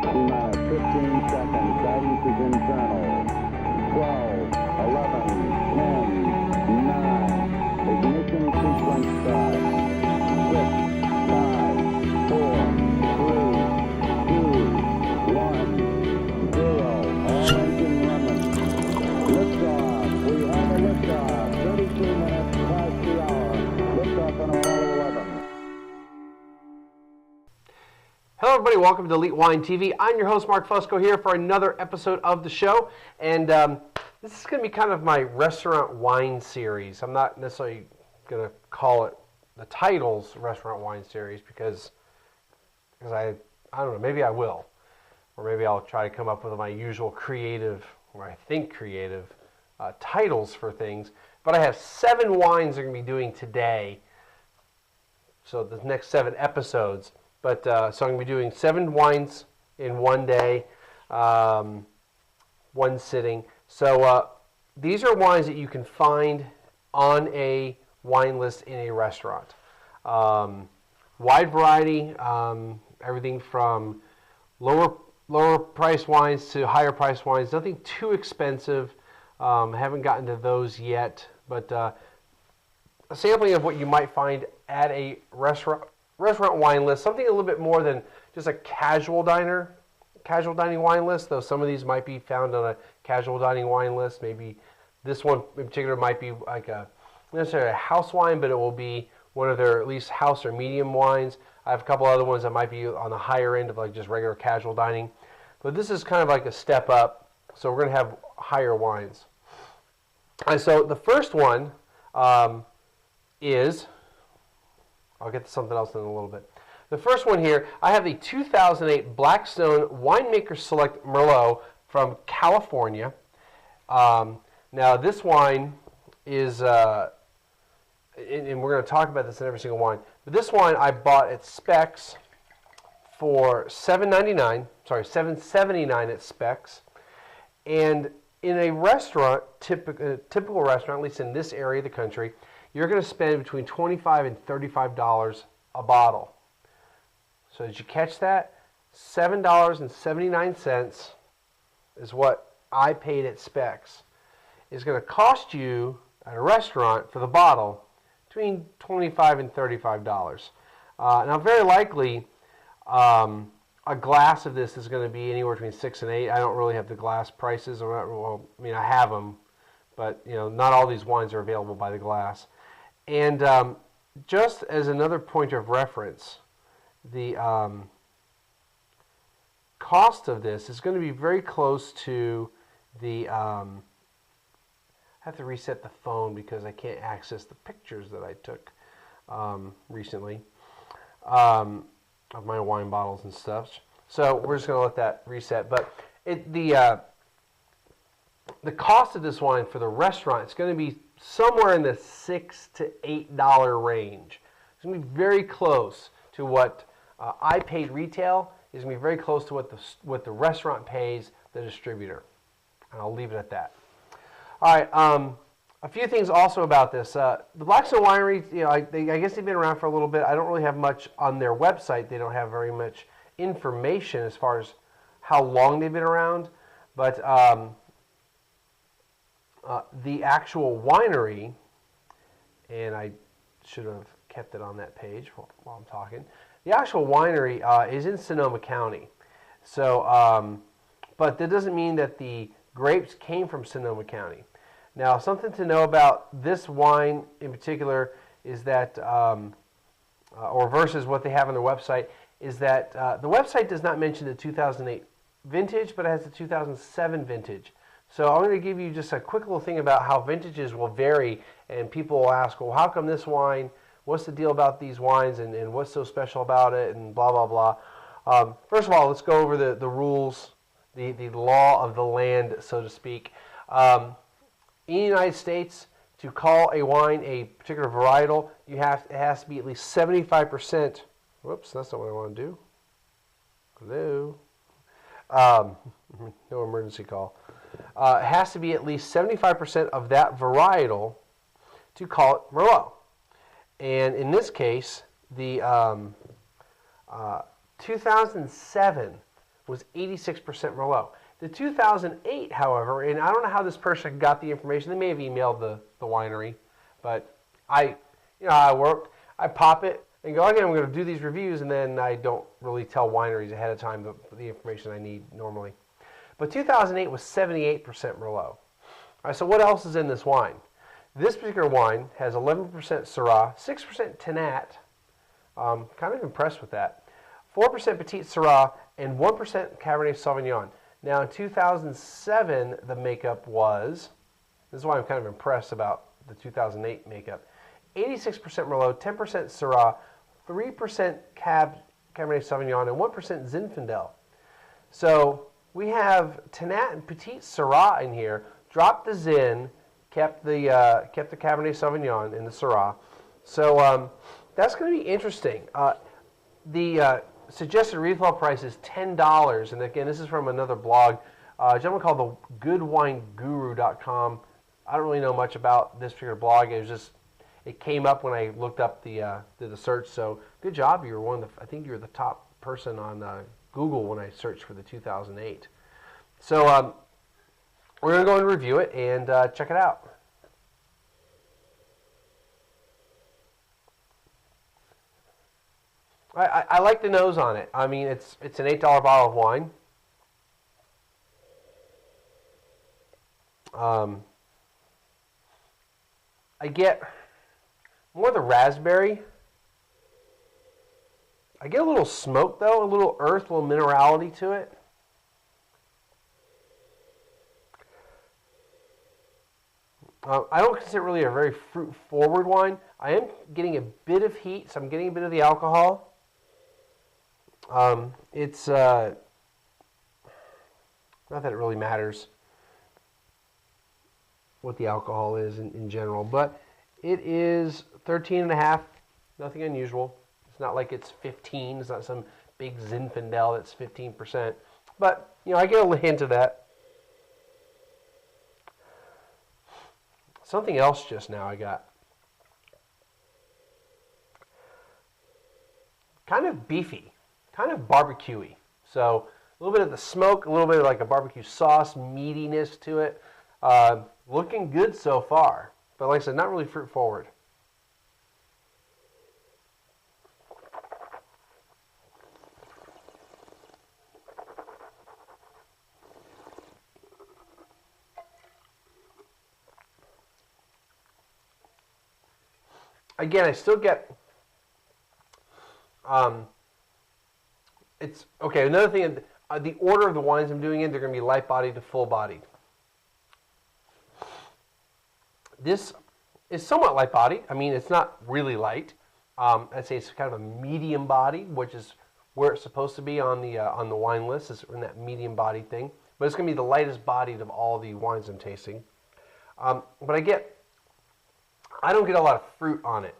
T-minus 15 seconds. Guidance is internal. 12, 11, 10, 9. Ignition sequence start. 6, 5, 4, 3, 2, 1, 0. All engine running. Liftoff. We have a liftoff. 32 minutes past the hour. Liftoff on Apollo 11. Hello everybody, welcome to Elite Wine TV. I'm your host Mark Fusco here for another episode of the show. And this is going to be kind of my restaurant wine series. I'm not necessarily going to call it the titles restaurant wine series because I don't know, maybe I will. Or maybe I'll try to come up with my usual creative, or I think creative, titles for things. But I have 7 wines I'm going to be doing today. So the next 7 episodes. But so I'm going to be doing 7 wines in one day, one sitting. So these are wines that you can find on a wine list in a restaurant. Wide variety, everything from lower price wines to higher price wines. Nothing too expensive. Haven't gotten to those yet, but a sampling of what you might find at a restaurant wine list, something a little bit more than just a casual dining wine list, though some of these might be found on a casual dining wine list. Maybe this one in particular might be like not necessarily a house wine, but it will be one of their at least house or medium wines. I have a couple other ones that might be on the higher end of like just regular casual dining. But this is kind of like a step up, so we're going to have higher wines. And so the first one is... I'll get to something else in a little bit. The first one here, I have the 2008 Blackstone Winemaker Select Merlot from California. Now this wine is, and we're going to talk about this in every single wine, but this wine I bought at Specs for $7.79 at Specs. And in a restaurant, typical restaurant, at least in this area of the country, you're going to spend between $25 and $35 a bottle. So did you catch that? $7.79 is what I paid at Specs. It's going to cost you at a restaurant for the bottle between $25 and $35. Now, very likely, a glass of this is going to be anywhere between $6 and $8. I don't really have the glass prices. Well, I mean, I have them, but not all these wines are available by the glass. And just as another point of reference, the cost of this is going to be very close to the... I have to reset the phone because I can't access the pictures that I took recently of my wine bottles and stuff. So we're just going to let that reset. But the cost of this wine for the restaurant is going to be somewhere in the $6 to $8 range. It's going to be very close to what I paid retail. It's going to be very close to what the restaurant pays the distributor. And I'll leave it at that. All right. A few things also about this. The Blackstone Winery, I guess they've been around for a little bit. I don't really have much on their website. They don't have very much information as far as how long they've been around. But the actual winery, and I should have kept it on that page while I'm talking. The actual winery is in Sonoma County. So, but that doesn't mean that the grapes came from Sonoma County. Now, something to know about this wine in particular is that, or versus what they have on their website, is that the website does not mention the 2008 vintage, but it has the 2007 vintage. So I'm going to give you just a quick little thing about how vintages will vary, and people will ask, well, how come this wine, what's the deal about these wines, and what's so special about it, and blah, blah, blah. First of all, let's go over the rules, the law of the land, so to speak. In the United States, to call a wine a particular varietal, it has to be at least 75%. Whoops, that's not what I want to do. Hello. No emergency call. It has to be at least 75% of that varietal to call it Merlot. And in this case, the 2007 was 86% Merlot. The 2008, however, and I don't know how this person got the information. They may have emailed the winery, but I work. I pop it and go, okay, I'm going to do these reviews, and then I don't really tell wineries ahead of time the information I need normally. But 2008 was 78% Merlot. All right, so what else is in this wine? This particular wine has 11% Syrah, 6% Tannat. Kind of impressed with that. 4% Petite Syrah, and 1% Cabernet Sauvignon. Now, in 2007, the makeup was, this is why I'm kind of impressed about the 2008 makeup, 86% Merlot, 10% Syrah, 3% Cabernet Sauvignon, and 1% Zinfandel. So we have Tannat and Petite Syrah in here. Dropped the Zin, kept the Cabernet Sauvignon in the Syrah. So that's going to be interesting. The suggested retail price is $10, and again, this is from another blog, a gentleman called the GoodWineGuru.com. I don't really know much about this particular blog. It came up when I looked up did the search. So good job. You were I think you were the top person on Google when I searched for the 2008. So we're going to go and review it and check it out. I like the nose on it. I mean, it's an $8 bottle of wine. I get more the raspberry. I get a little smoke, though, a little earth, a little minerality to it. I don't consider it really a very fruit-forward wine. I am getting a bit of heat, so I'm getting a bit of the alcohol. It's not that it really matters what the alcohol is in general, but it is 13.5, nothing unusual. It's not like it's 15. It's not some big Zinfandel that's 15%. But, I get a hint of that. Something else just now I got. Kind of beefy, kind of barbecue-y. So a little bit of the smoke, a little bit of like a barbecue sauce, meatiness to it. Looking good so far. But like I said, not really fruit forward. Again, I still get, it's, okay, another thing, the order of the wines I'm doing they're going to be light-bodied to full-bodied. This is somewhat light-bodied. I mean, it's not really light. I'd say it's kind of a medium body, which is where it's supposed to be on the wine list, is in that medium body thing. But it's going to be the lightest bodied of all the wines I'm tasting. But I don't get a lot of fruit on it.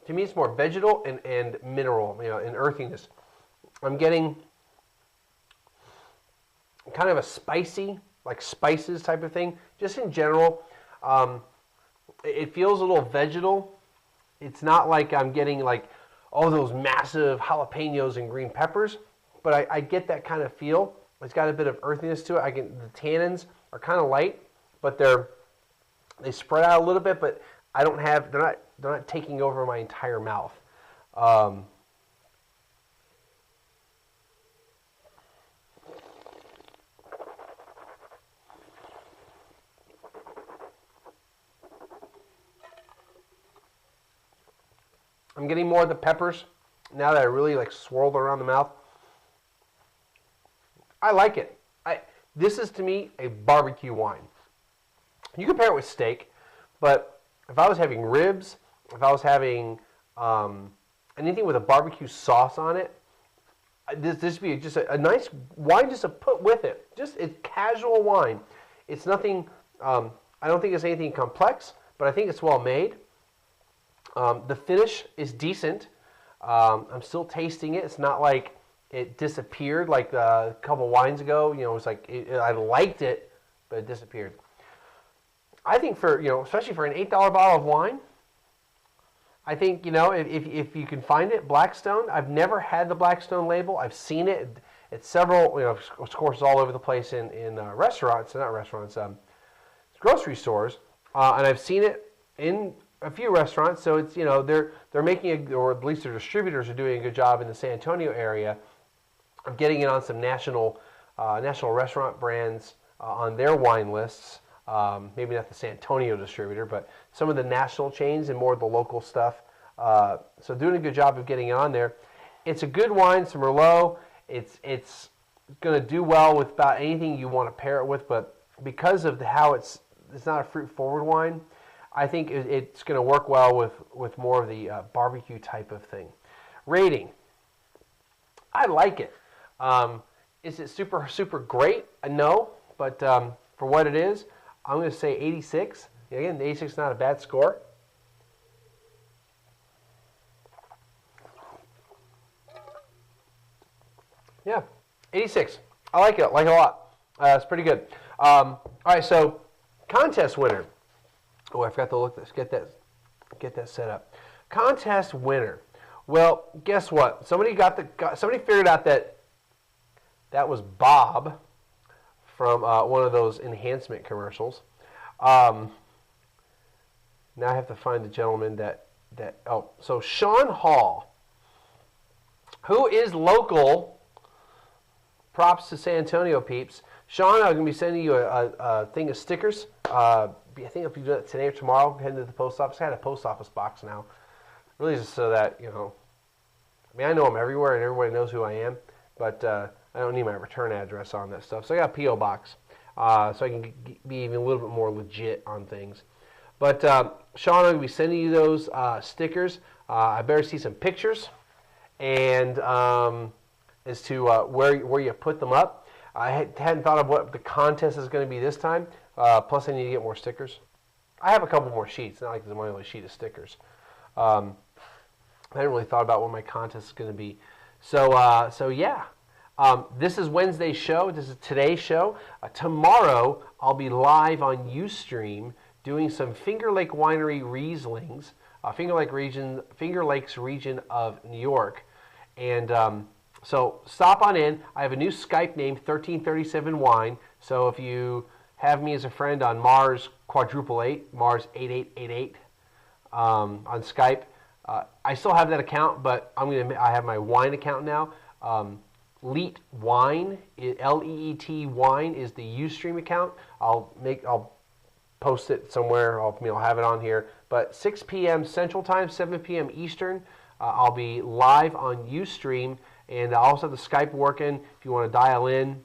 To me, it's more vegetal and mineral, and earthiness. I'm getting kind of a spicy, like spices type of thing. Just in general, it feels a little vegetal. It's not like I'm getting like, those massive jalapenos and green peppers, but I get that kind of feel. It's got a bit of earthiness to it. The tannins are kind of light, but they spread out a little bit, but they're not taking over my entire mouth. I'm getting more of the peppers now that I really swirled around the mouth. I like it. This is to me a barbecue wine. You compare it with steak, but if I was having ribs, if I was having anything with a barbecue sauce on it, this would be just a nice wine just to put with it. It's casual wine. It's nothing, I don't think it's anything complex, but I think it's well made. The finish is decent. I'm still tasting it. It's not like it disappeared like a couple wines ago. It was like I liked it, but it disappeared. I think for, especially for an $8 bottle of wine, I think, if you can find it, Blackstone. I've never had the Blackstone label. I've seen it at several, of course, all over the place in restaurants, not restaurants, grocery stores, and I've seen it in a few restaurants. So it's, they're making or at least their distributors are doing a good job in the San Antonio area of getting it on some national restaurant brands on their wine lists. Maybe not the San Antonio distributor, but some of the national chains and more of the local stuff. So doing a good job of getting it on there. It's a good wine. It's a Merlot. It's going to do well with about anything you want to pair it with, but because of how it's not a fruit-forward wine, I think it's going to work well with more of the barbecue type of thing. Rating. I like it. Is it super, super great? No, but for what it is, I'm going to say 86. Again, the 86 is not a bad score. Yeah, 86. I like it. I like it a lot. It's pretty good. All right, so contest winner. Oh, I forgot to look this. Get that set up. Contest winner. Well, guess what? Somebody figured out that was Bob from one of those enhancement commercials. Now I have to find the gentleman so Sean Hall, who is local. Props to San Antonio peeps. Sean, I'm going to be sending you a thing of stickers. I think if you do that today or tomorrow, head to the post office. I had a post office box now. Really just so that, I know I'm everywhere and everybody knows who I am, but I don't need my return address on that stuff. So I got a P.O. box so I can be even a little bit more legit on things. But Sean, I'm going to be sending you those stickers. I better see some pictures and as to where you put them up. I hadn't thought of what the contest is going to be this time. Plus, I need to get more stickers. I have a couple more sheets. Not like there's only a sheet of stickers. I hadn't really thought about what my contest is going to be. So yeah. This is Wednesday's show. This is today's show. Tomorrow, I'll be live on Ustream doing some Finger Lake Winery Rieslings, Finger Lakes region of New York. And so stop on in. I have a new Skype name, 1337 Wine. So if you have me as a friend on Mars *888, Mars 8888 on Skype, I still have that account, but I have my wine account now. Leet Wine, L-E-E-T Wine is the Ustream account. I'll post it somewhere. I'll have it on here. But 6 p.m. Central Time, 7 p.m. Eastern, I'll be live on Ustream. And I also have the Skype working if you want to dial in.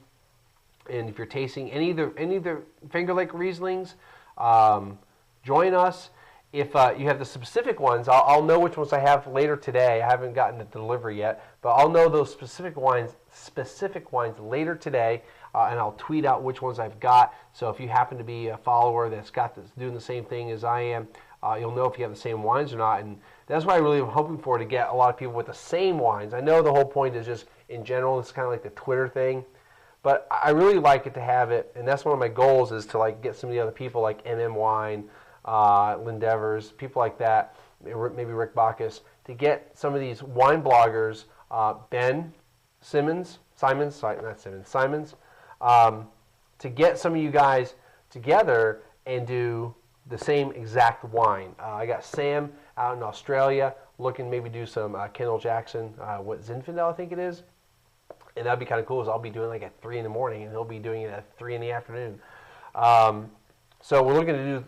And if you're tasting any of the Finger Lake Rieslings, join us. If you have the specific ones, I'll know which ones I have later today. I haven't gotten the delivery yet, but I'll know those specific wines later today, and I'll tweet out which ones I've got. So if you happen to be a follower that's doing the same thing as I am, you'll know if you have the same wines or not. And that's why I really am hoping for, to get a lot of people with the same wines. I know the whole point is just, in general, it's kind of like the Twitter thing. But I really like it to have it, and that's one of my goals, is to get some of the other people like MM Wine, Lindevers, people like that, maybe Rick Bacchus, to get some of these wine bloggers, Ben Simons, to get some of you guys together and do the same exact wine. I got Sam out in Australia looking maybe do some Kendall Jackson, Zinfandel I think it is. And that'd be kind of cool, is I'll be doing at 3 in the morning, and he'll be doing it at 3 in the afternoon. So we're looking to do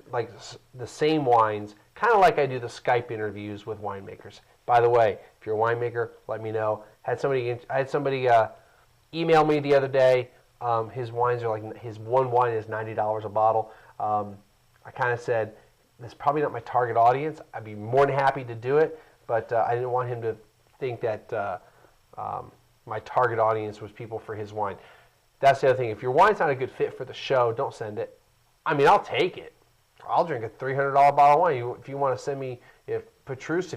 the same wines, kind of like I do the Skype interviews with winemakers. By the way, if you're a winemaker, let me know. I had somebody email me the other day. His wines are his one wine is $90 a bottle. I kind of said, that's probably not my target audience. I'd be more than happy to do it, but I didn't want him to think that my target audience was people for his wine. That's the other thing. If your wine's not a good fit for the show, don't send it. I'll take it. I'll drink a $300 bottle of wine. If you want to send me, if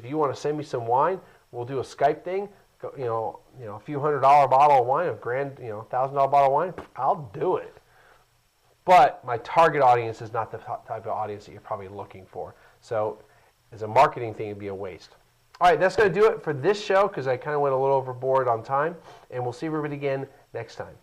you want to send me some wine, we'll do a Skype thing. A few $100 bottle of wine, $1,000 bottle of wine, I'll do it. but my target audience is not the type of audience that you're probably looking for. So as a marketing thing, it'd be a waste. All right, that's going to do it for this show because I kind of went a little overboard on time, and we'll see everybody again next time.